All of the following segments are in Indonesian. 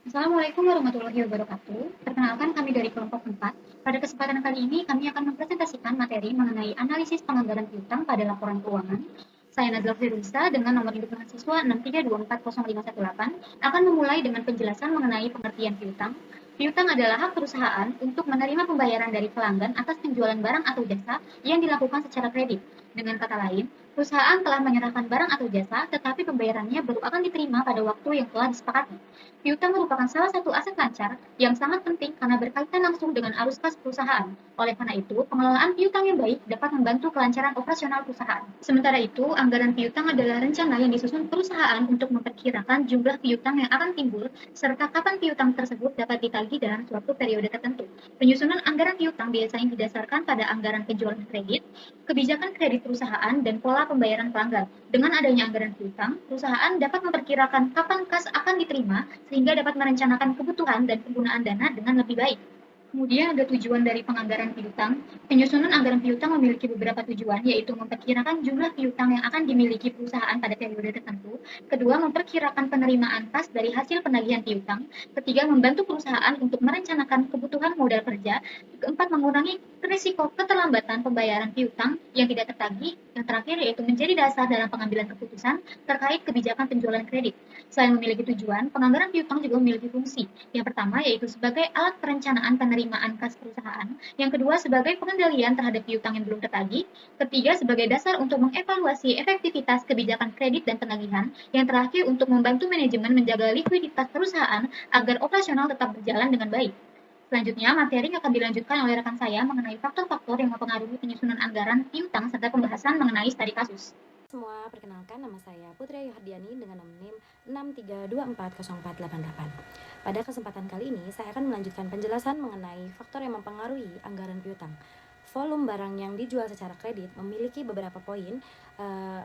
Assalamualaikum warahmatullahi wabarakatuh. Perkenalkan kami dari kelompok 4. Pada kesempatan kali ini kami akan mempresentasikan materi mengenai analisis penganggaran piutang pada laporan keuangan. Saya Nazla Firunisa dengan nomor induk mahasiswa 632400518 akan memulai dengan penjelasan mengenai pengertian piutang. Piutang adalah hak perusahaan untuk menerima pembayaran dari pelanggan atas penjualan barang atau jasa yang dilakukan secara kredit. Dengan kata lain, perusahaan telah menyerahkan barang atau jasa, tetapi pembayarannya baru akan diterima pada waktu yang telah disepakati. Piutang merupakan salah satu aset lancar yang sangat penting karena berkaitan langsung dengan arus kas perusahaan. Oleh karena itu, pengelolaan piutang yang baik dapat membantu kelancaran operasional perusahaan. Sementara itu, anggaran piutang adalah rencana yang disusun perusahaan untuk memperkirakan jumlah piutang yang akan timbul serta kapan piutang tersebut dapat ditagih dalam suatu periode tertentu. Penyusunan anggaran piutang biasanya didasarkan pada anggaran penjualan kredit, kebijakan kredit perusahaan, dan pola pembayaran pelanggan. Dengan adanya anggaran piutang, perusahaan dapat memperkirakan kapan kas akan diterima sehingga dapat merencanakan kebutuhan dan penggunaan dana dengan lebih baik. Kemudian ada tujuan dari penganggaran piutang. Penyusunan anggaran piutang memiliki beberapa tujuan, yaitu memperkirakan jumlah piutang yang akan dimiliki perusahaan pada periode tertentu. Kedua, memperkirakan penerimaan kas dari hasil penagihan piutang. Ketiga, membantu perusahaan untuk merencanakan kebutuhan modal kerja. Keempat, mengurangi risiko keterlambatan pembayaran piutang yang tidak tertagih. Yang terakhir, yaitu menjadi dasar dalam pengambilan keputusan terkait kebijakan penjualan kredit. Selain memiliki tujuan, penganggaran piutang juga memiliki fungsi. Yang pertama yaitu sebagai alat perencanaan penerimaan kas perusahaan. Yang kedua sebagai pengendalian terhadap piutang yang belum tertagih. Ketiga sebagai dasar untuk mengevaluasi efektivitas kebijakan kredit dan penagihan. Yang terakhir untuk membantu manajemen menjaga likuiditas perusahaan agar operasional tetap berjalan dengan baik. Selanjutnya, materi akan dilanjutkan oleh rekan saya mengenai faktor-faktor yang mempengaruhi penyusunan anggaran piutang serta pembahasan mengenai studi kasus. Semua, perkenalkan nama saya Putri Yuhardiani dengan nomor NIM 632404888. Pada kesempatan kali ini, saya akan melanjutkan penjelasan mengenai faktor yang mempengaruhi anggaran piutang. Volume barang yang dijual secara kredit memiliki beberapa poin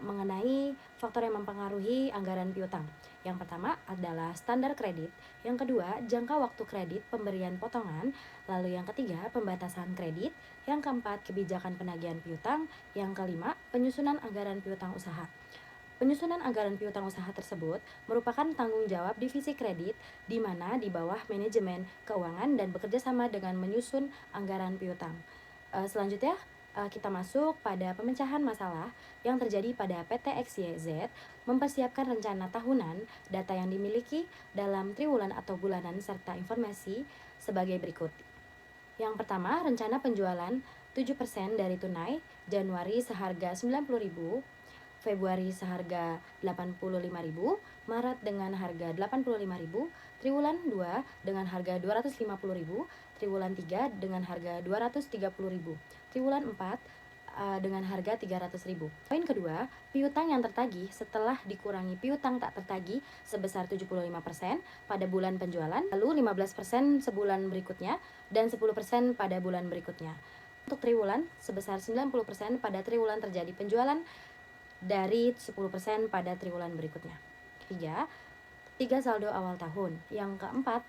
mengenai faktor yang mempengaruhi anggaran piutang. Yang pertama adalah standar kredit, yang kedua jangka waktu kredit pemberian potongan, lalu yang ketiga pembatasan kredit, yang keempat kebijakan penagihan piutang, yang kelima penyusunan anggaran piutang usaha. Penyusunan anggaran piutang usaha tersebut merupakan tanggung jawab divisi kredit di mana di bawah manajemen keuangan dan bekerja sama dengan menyusun anggaran piutang. Selanjutnya kita masuk pada pemecahan masalah yang terjadi pada PT XYZ, mempersiapkan rencana tahunan, data yang dimiliki dalam triwulan atau bulanan, serta informasi sebagai berikut. Yang pertama, rencana penjualan 7% dari tunai, Januari seharga 90.000, Februari seharga 85.000, Maret dengan harga 85.000, triwulan 2 dengan harga 250.000, triwulan 3 dengan harga 230.000, triwulan 4 dengan harga 300.000. Poin kedua, piutang yang tertagih setelah dikurangi piutang tak tertagih sebesar 75% pada bulan penjualan, lalu 15% sebulan berikutnya, dan 10% pada bulan berikutnya. Untuk triwulan, sebesar 90% pada triwulan terjadi penjualan dari 10% pada triwulan berikutnya. Tiga saldo awal tahun. Yang keempat,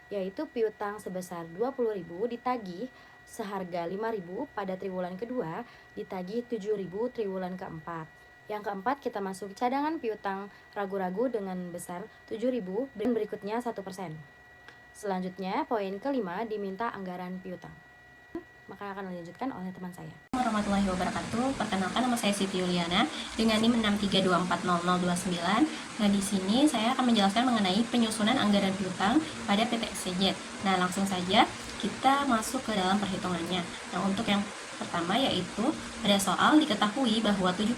yaitu piutang sebesar 20.000 ditagih seharga 5.000 pada triwulan kedua, ditagih 7.000 triwulan keempat. Yang keempat, kita masuk cadangan piutang ragu-ragu dengan besar 7.000 dan berikutnya 1%. Selanjutnya, poin kelima, diminta anggaran piutang. Maka akan dilanjutkan oleh teman saya. Warahmatullahi wabarakatuh. Perkenalkan, nama saya Siti Yuliana dengan NIM 632400029. Nah, di sini saya akan menjelaskan mengenai penyusunan anggaran piutang pada PT XYZ. Nah, langsung saja kita masuk ke dalam perhitungannya. Nah, untuk yang pertama yaitu pada soal diketahui bahwa 70%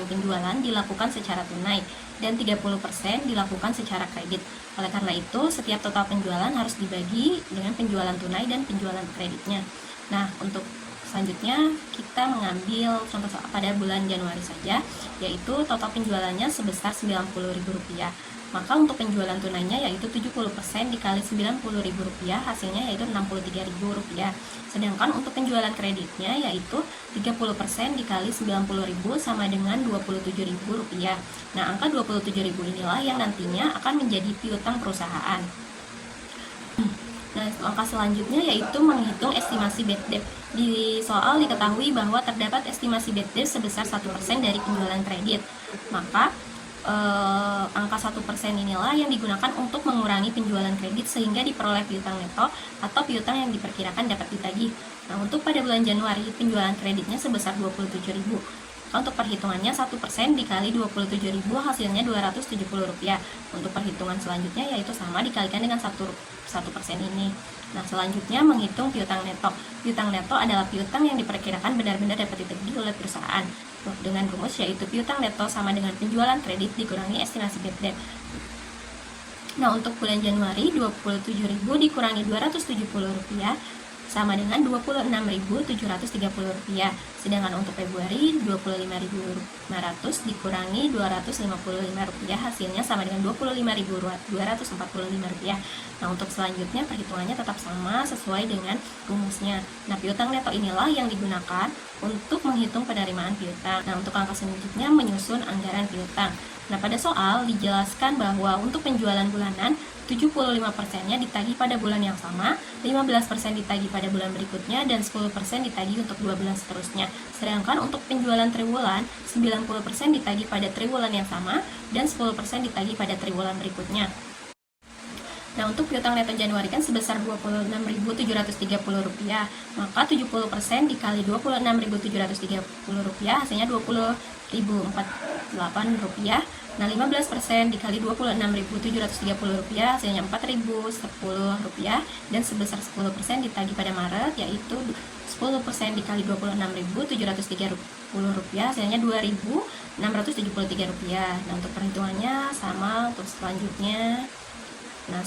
penjualan dilakukan secara tunai dan 30% dilakukan secara kredit. Oleh karena itu, setiap total penjualan harus dibagi dengan penjualan tunai dan penjualan kreditnya. Nah, untuk selanjutnya kita mengambil contoh soal pada bulan Januari saja, yaitu total penjualannya sebesar Rp90.000. Maka untuk penjualan tunainya yaitu 70% dikali Rp90.000, hasilnya yaitu Rp63.000. Sedangkan untuk penjualan kreditnya yaitu 30% dikali 90.000 sama dengan Rp27.000. Nah, angka Rp27.000 inilah yang nantinya akan menjadi piutang perusahaan. Nah, langkah selanjutnya yaitu menghitung estimasi bad debt. Di soal diketahui bahwa terdapat estimasi bad debt sebesar 1% dari penjualan kredit. Maka angka 1% inilah yang digunakan untuk mengurangi penjualan kredit sehingga diperoleh piutang neto atau piutang yang diperkirakan dapat ditagih. Nah, untuk pada bulan Januari, penjualan kreditnya sebesar 27.000. Untuk perhitungannya 1% dikali 27.000 hasilnya Rp270. Untuk perhitungan selanjutnya yaitu sama dikalikan dengan 1% ini. Nah, selanjutnya menghitung piutang neto. Piutang neto adalah piutang yang diperkirakan benar-benar dapat ditagih oleh perusahaan. Dengan rumus yaitu piutang neto sama dengan penjualan kredit dikurangi estimasi bad debt. Nah, untuk bulan Januari 27.000 dikurangi Rp270 sama dengan Rp26.730. Sedangkan untuk Februari 25.500 dikurangi Rp255 hasilnya sama dengan Rp25.245. Nah, untuk selanjutnya perhitungannya tetap sama sesuai dengan rumusnya. Nah, piutang neto inilah yang digunakan untuk menghitung penerimaan piutang. Nah, untuk langkah selanjutnya menyusun anggaran piutang. Nah, pada soal dijelaskan bahwa untuk penjualan bulanan 75%-nya ditagih pada bulan yang sama, 15% ditagih pada bulan berikutnya, dan 10% ditagih untuk 2 bulan seterusnya. Sedangkan untuk penjualan triwulan, 90% ditagih pada triwulan yang sama, dan 10% ditagih pada triwulan berikutnya. Nah, untuk piutang neto Januari kan sebesar Rp26.730, maka 70% dikali Rp26.730 hasilnya Rp20.048. Nah, 15% dikali Rp26.730 hasilnya Rp4.010, dan sebesar 10% ditagih pada Maret yaitu 10% dikali Rp26.730 hasilnya Rp2.673. Nah, untuk perhitungannya sama untuk selanjutnya. Nah,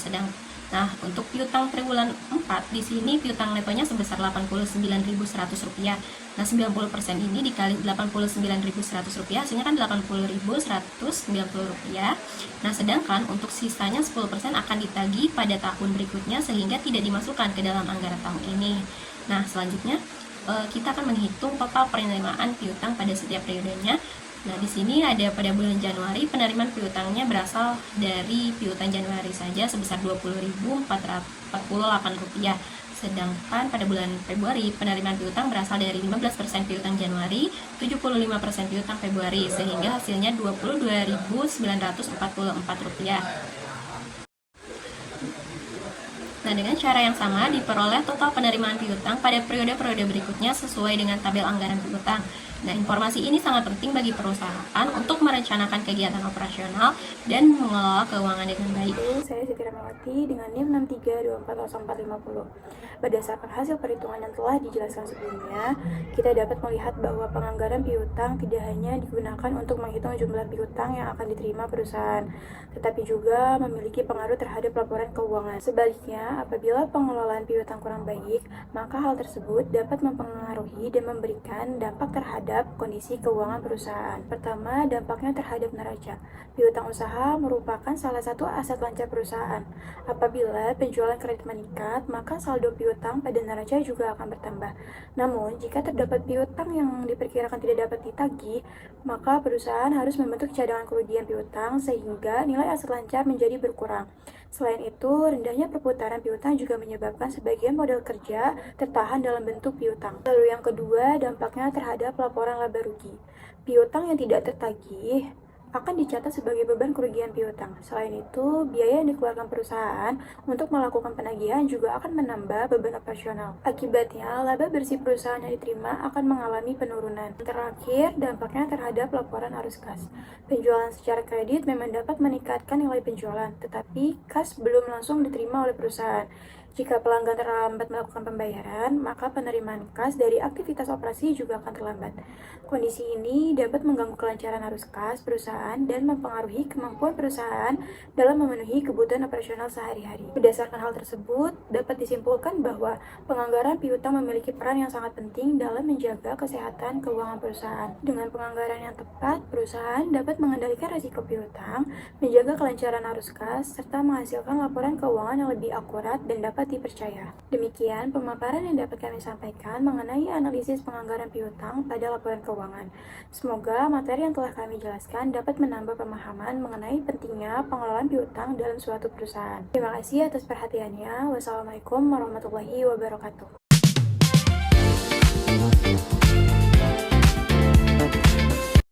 untuk piutang triwulan 4 di sini piutang netonya sebesar Rp89.100. Nah, 90% ini dikali Rp89.100 hasilnya kan Rp80.190. Nah, sedangkan untuk sisanya 10% akan ditagih pada tahun berikutnya sehingga tidak dimasukkan ke dalam anggaran tahun ini. Nah, selanjutnya kita akan menghitung total penerimaan piutang pada setiap periodenya. Nah, di sini ada pada bulan Januari penerimaan piutangnya berasal dari piutang Januari saja sebesar Rp20.448. Sedangkan pada bulan Februari penerimaan piutang berasal dari 15% piutang Januari, 75% piutang Februari sehingga hasilnya Rp22.944. Nah, dengan cara yang sama diperoleh total penerimaan piutang pada periode-periode berikutnya sesuai dengan tabel anggaran piutang. Nah, informasi ini sangat penting bagi perusahaan untuk merencanakan kegiatan operasional dan mengelola keuangan dengan baik. Saya Siti Ramawati dengan NIM 632404050. Berdasarkan hasil perhitungan yang telah dijelaskan sebelumnya, kita dapat melihat bahwa penganggaran piutang tidak hanya digunakan untuk menghitung jumlah piutang yang akan diterima perusahaan, tetapi juga memiliki pengaruh terhadap laporan keuangan. Sebaliknya, apabila pengelolaan piutang kurang baik, maka hal tersebut dapat mempengaruhi dan memberikan dampak terhadap kondisi keuangan perusahaan. Pertama, dampaknya terhadap neraca. Piutang usaha merupakan salah satu aset lancar perusahaan. Apabila penjualan kredit meningkat, maka saldo piutang pada neraca juga akan bertambah. Namun, jika terdapat piutang yang diperkirakan tidak dapat ditagih, maka perusahaan harus membentuk cadangan kerugian piutang sehingga nilai aset lancar menjadi berkurang. Selain itu, rendahnya perputaran piutang juga menyebabkan sebagian modal kerja tertahan dalam bentuk piutang. Lalu yang kedua, dampaknya terhadap laporan laba rugi. Piutang yang tidak tertagih akan dicatat sebagai beban kerugian piutang. Selain itu, biaya yang dikeluarkan perusahaan untuk melakukan penagihan juga akan menambah beban operasional. Akibatnya, laba bersih perusahaan yang diterima akan mengalami penurunan. Terakhir, dampaknya terhadap laporan arus kas. Penjualan secara kredit memang dapat meningkatkan nilai penjualan, tetapi kas belum langsung diterima oleh perusahaan. Jika pelanggan terlambat melakukan pembayaran, maka penerimaan kas dari aktivitas operasi juga akan terlambat. Kondisi ini dapat mengganggu kelancaran arus kas perusahaan dan mempengaruhi kemampuan perusahaan dalam memenuhi kebutuhan operasional sehari-hari. Berdasarkan hal tersebut, dapat disimpulkan bahwa penganggaran piutang memiliki peran yang sangat penting dalam menjaga kesehatan keuangan perusahaan. Dengan penganggaran yang tepat, perusahaan dapat mengendalikan risiko piutang, menjaga kelancaran arus kas, serta menghasilkan laporan keuangan yang lebih akurat dan dapat dipercaya. Demikian pemaparan yang dapat kami sampaikan mengenai analisis penganggaran piutang pada laporan keuangan. Semoga materi yang telah kami jelaskan dapat menambah pemahaman mengenai pentingnya pengelolaan piutang dalam suatu perusahaan. Terima kasih atas perhatiannya. Wassalamualaikum warahmatullahi wabarakatuh.